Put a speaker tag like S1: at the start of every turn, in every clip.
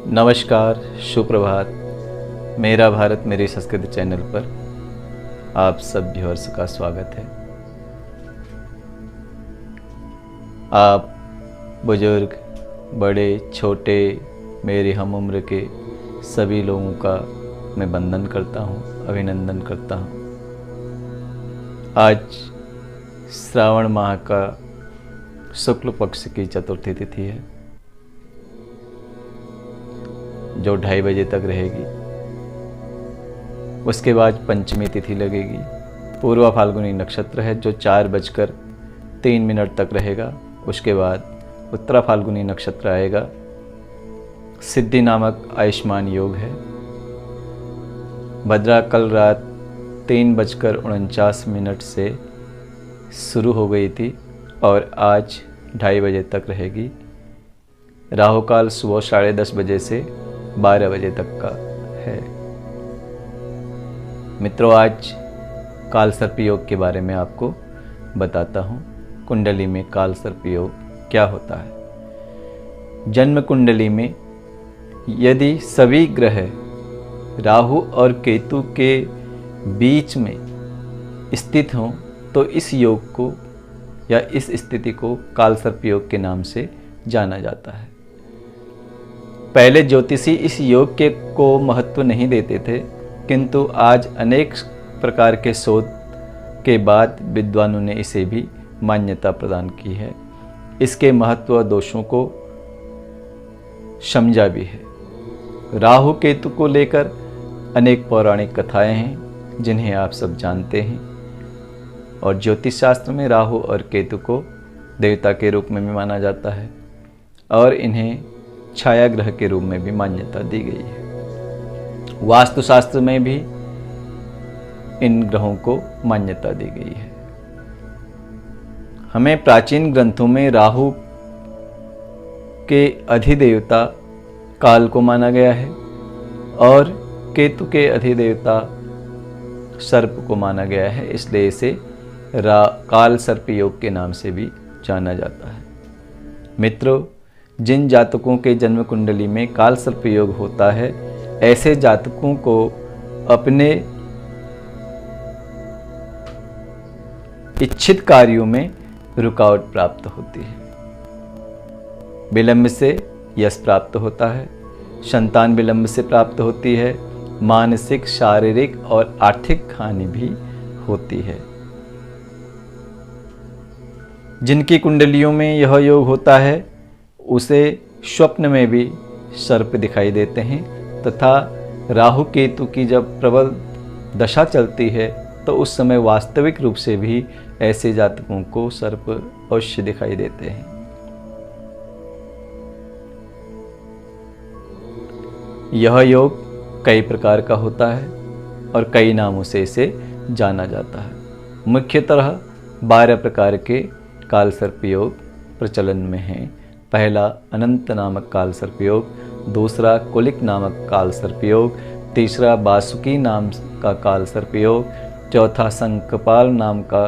S1: नमस्कार, सुप्रभात। मेरा भारत मेरी संस्कृति चैनल पर आप सब व्यूअर्स का स्वागत है। आप बुजुर्ग, बड़े, छोटे, मेरी हम उम्र के सभी लोगों का मैं वंदन करता हूँ, अभिनंदन करता हूँ। आज श्रावण माह का शुक्ल पक्ष की चतुर्थी तिथि है, जो 2:30 बजे तक रहेगी। उसके बाद पंचमी तिथि लगेगी। पूर्वा फाल्गुनी नक्षत्र है, जो 4:03 तक रहेगा। उसके बाद उत्तरा फाल्गुनी नक्षत्र आएगा। सिद्धि नामक आयुष्मान योग है। भद्रा कल रात 3:49 से शुरू हो गई थी और आज 2:30 बजे तक रहेगी। राहु काल सुबह 10:30 बजे से 12 बजे तक का है। मित्रों, आज काल सर्प योग के बारे में आपको बताता हूँ। कुंडली में काल सर्प योग क्या होता है। जन्म कुंडली में यदि सभी ग्रह राहु और केतु के बीच में स्थित हों तो इस योग को या इस स्थिति को काल सर्प योग के नाम से जाना जाता है। पहले ज्योतिषी इस योग को महत्व नहीं देते थे, किंतु आज अनेक प्रकार के शोध के बाद विद्वानों ने इसे भी मान्यता प्रदान की है। इसके महत्व दोषों को समझा भी है। राहु केतु को लेकर अनेक पौराणिक कथाएं हैं जिन्हें आप सब जानते हैं, और ज्योतिष शास्त्र में राहु और केतु को देवता के रूप में भी माना जाता है और इन्हें छाया ग्रह के रूप में भी मान्यता दी गई है। वास्तुशास्त्र में भी इन ग्रहों को मान्यता दी गई है। हमें प्राचीन ग्रंथों में राहु के अधिदेवता काल को माना गया है और केतु के अधिदेवता सर्प को माना गया है, इसलिए इसे काल सर्प योग के नाम से भी जाना जाता है। मित्रों, जिन जातकों के जन्म कुंडली में काल सर्प योग होता है, ऐसे जातकों को अपने इच्छित कार्यों में रुकावट प्राप्त होती है। विलंब से यश प्राप्त होता है, संतान विलंब से प्राप्त होती है, मानसिक, शारीरिक और आर्थिक हानि भी होती है। जिनकी कुंडलियों में यह योग होता है उसे स्वप्न में भी सर्प दिखाई देते हैं, तथा राहु केतु की जब प्रबल दशा चलती है तो उस समय वास्तविक रूप से भी ऐसे जातकों को सर्प अवश्य दिखाई देते हैं। यह योग कई प्रकार का होता है और कई नामों से इसे जाना जाता है। मुख्यतः 12 प्रकार के काल सर्प योग प्रचलन में हैं। पहला अनंत नामक काल सर्प योग, दूसरा कुलिक नामक काल सर्प योग, तीसरा वासुकी नाम का काल सर्प योग, चौथा शंखपाल नाम का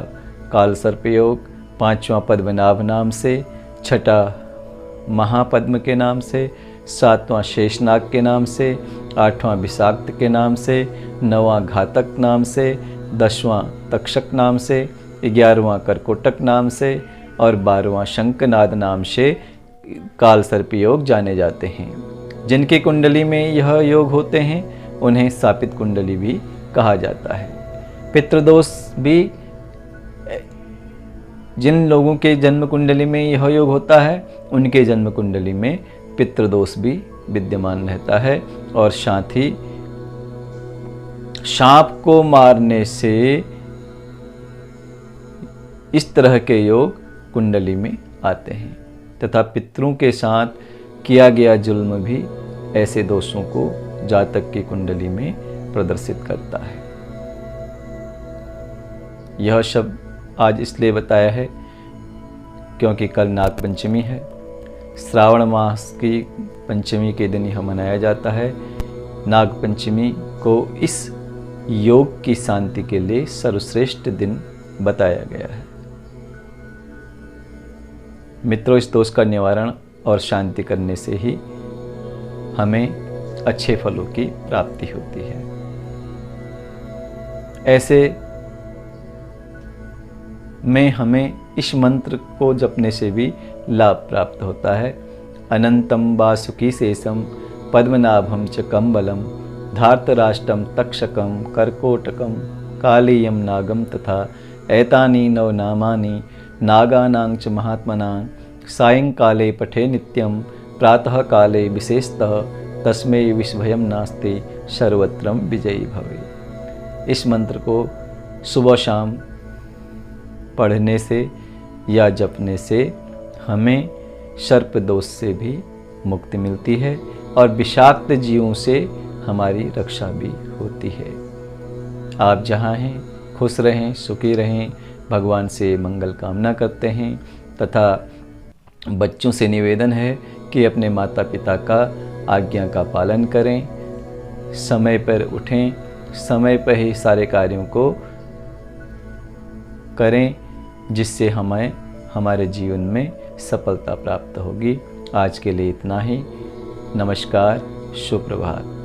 S1: काल सर्प योग, पांचवा पद्मनाभ नाम से, छठा महापद्म के नाम से, सातवां शेषनाग के नाम से, आठवां विषाक्त के नाम से, नौवां घातक नाम से, 10वां तक्षक नाम से, 11वां करकोटक नाम से और 12वां शंखनाद नाम से काल सर्प योग जाने जाते हैं। जिनकी कुंडली में यह योग होते हैं उन्हें शापित कुंडली भी कहा जाता है। पितृदोष भी, जिन लोगों के जन्म कुंडली में यह योग होता है उनके जन्म कुंडली में पितृदोष भी विद्यमान रहता है, और साथ ही सांप को मारने से इस तरह के योग कुंडली में आते हैं, तथा पितरों के साथ किया गया जुल्म भी ऐसे दोषों को जातक की कुंडली में प्रदर्शित करता है। यह शब्द आज इसलिए बताया है क्योंकि कल नाग पंचमी है। श्रावण मास की पंचमी के दिन यह मनाया जाता है। नाग पंचमी को इस योग की शांति के लिए सर्वश्रेष्ठ दिन बताया गया है। मित्रों, इस दोष का निवारण और शांति करने से ही हमें अच्छे फलों की प्राप्ति होती है। ऐसे में हमें इस मंत्र को जपने से भी लाभ प्राप्त होता है। अनंतम वासुकी शेषम पद्मनाभम च कम्बलम धार्तराष्ट्रम तक्षकम कर्कोटकम कालीयम नागम तथा एतानि नवनामानि नागानां च महात्मनां सायंकाले पठे नित्यं प्रातः काले विशेषतः तस्मै विषभयं नास्ति सर्वत्रं विजयी भवे। इस मंत्र को सुबह शाम पढ़ने से या जपने से हमें सर्प दोष से भी मुक्ति मिलती है और विषाक्त जीवों से हमारी रक्षा भी होती है। आप जहाँ हैं खुश रहें, सुखी रहें, भगवान से मंगल कामना करते हैं तथा बच्चों से निवेदन है कि अपने माता पिता का आज्ञा का पालन करें, समय पर उठें, समय पर ही सारे कार्यों को करें, जिससे हमें हमारे जीवन में सफलता प्राप्त होगी। आज के लिए इतना ही। नमस्कार, सुप्रभात।